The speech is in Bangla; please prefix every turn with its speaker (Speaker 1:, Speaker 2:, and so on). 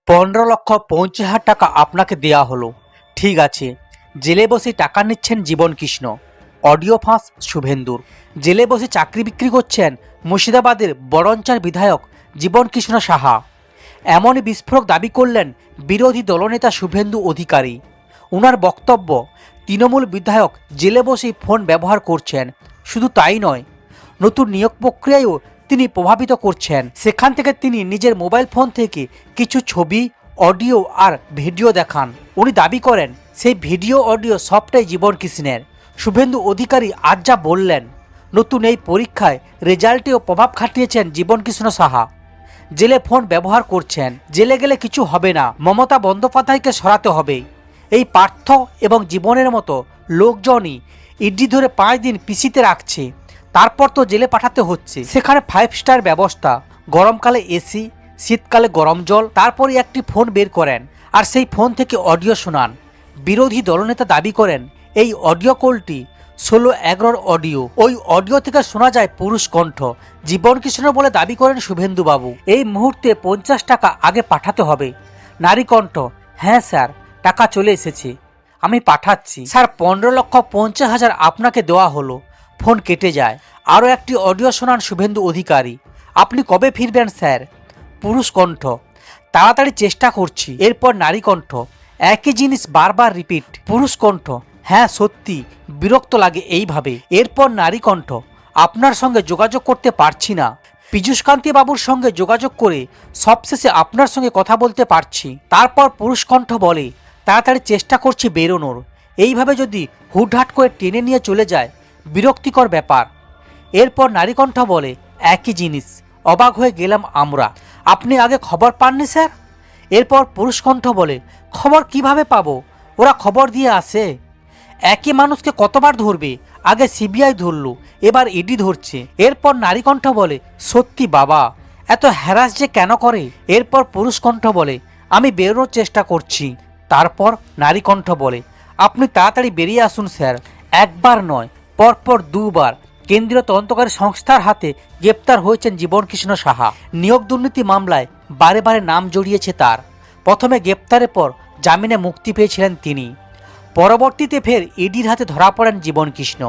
Speaker 1: 15,50,000 টাকা আপনাকে দেয়া হলো। ঠিক আছে, জেলে বসে টাকা নিচ্ছেন জীবনকৃষ্ণ। অডিও ফাঁস শুভেন্দুর। জেলে বসে চাকরি বিক্রি করছেন মুর্শিদাবাদের বরঞ্চার বিধায়ক জীবনকৃষ্ণ সাহা। এমনই বিস্ফোরক দাবি করলেন বিরোধী দলনেতা শুভেন্দু অধিকারী। ওনার বক্তব্য, তৃণমূল বিধায়ক জেলে বসেই ফোন ব্যবহার করছেন। শুধু তাই নয়, নতুন নিয়োগ প্রক্রিয়ায়ও তিনি প্রভাবিত করছেন। সেখান থেকে তিনি নিজের মোবাইল ফোন থেকে কিছু ছবি, অডিও আর ভিডিও দেখান। উনি দাবি করেন সেই ভিডিও অডিও সবটাই জীবনকৃষ্ণের। শুভেন্দু অধিকারী আজ যা বললেন, নতুন এই পরীক্ষায় রেজাল্টেও প্রভাব খাটিয়েছেন জীবনকৃষ্ণ সাহা। জেলে ফোন ব্যবহার করছেন, জেলে গেলে কিছু হবে না, মমতা বন্দ্যোপাধ্যায়কে সরাতে হবে। এই পার্থ এবং জীবনের মতো লোকজনই ইডি ধরে 5 দিন পিসিতে রাখছে, তারপর তো জেলে পাঠাতে হচ্ছে। সেখানে 5 স্টার ব্যবস্থা, গরমকালে এসি, শীতকালে গরম জল। তারপরে একটি ফোন বের করেন আর সেই ফোন থেকে অডিও শোনান। বিরোধী দলনেতা দাবি করেন এই অডিও কলটি 16/11 অডিও। ওই অডিও থেকে শোনা যায় পুরুষ কণ্ঠ। জীবনকৃষ্ণ বলে দাবি করেন শুভেন্দুবাবু। এই মুহূর্তে 50 টাকা আগে পাঠাতে হবে। নারী কণ্ঠ, হ্যাঁ স্যার, টাকা চলে এসেছে, আমি পাঠাচ্ছি। স্যার, 15,50,000 আপনাকে দেওয়া হলো। ফোন কেটে যায়। আরও একটি অডিও শোনান শুভেন্দু অধিকারী। আপনি কবে ফিরবেন স্যার? পুরুষ কণ্ঠ, তাড়াতাড়ি চেষ্টা করছি। এরপর নারী কণ্ঠ, একই জিনিস বারবার রিপিট। পুরুষ কণ্ঠ, হ্যাঁ সত্যি বিরক্ত লাগে এইভাবে। এরপর নারী কণ্ঠ, আপনার সঙ্গে যোগাযোগ করতে পারছি না। পীযূষকান্তি বাবুর সঙ্গে যোগাযোগ করে সবশেষে আপনার সঙ্গে কথা বলতে পারছি। তারপর পুরুষ কণ্ঠ বলে, তাড়াতাড়ি চেষ্টা করছি বেরোনোর। এইভাবে যদি হুটহাট করে টেনে নিয়ে চলে যায়, বিরক্তিকর ব্যাপার। এরপর নারী কণ্ঠ বলে, একই জিনিস, অবাক হয়ে গেলাম আমরা। আপনি আগে খবর পাননি স্যার? এরপর পুরুষ কণ্ঠ বলে, খবর কিভাবে পাবো? ওরা খবর দিয়ে আসে। একই মানুষকে কতবার ধরবে? আগে সিবিআই ধরল, এবার ইডি ধরছে। এরপর নারী কণ্ঠ বলে, সত্যি বাবা, এত হ্যারাস যে কেন করে? এরপর পুরুষ কণ্ঠ বলে, আমি বেরোনোর চেষ্টা করছি। তারপর নারী কণ্ঠ বলে, আপনি তাড়াতাড়ি বেরিয়ে আসুন স্যার। একবার নয়, পরপর 2 বার কেন্দ্রীয় তদন্তকারী সংস্থার হাতে গ্রেপ্তার হয়েছেন জীবনকৃষ্ণ সাহা। নিয়োগ দুর্নীতি মামলায় বারে বারে নাম জড়িয়েছে তার। প্রথমে গ্রেপ্তারের পর জামিনে মুক্তি পেয়েছিলেন তিনি। পরবর্তীতে ফের ইডির হাতে ধরা পড়েন জীবনকৃষ্ণ।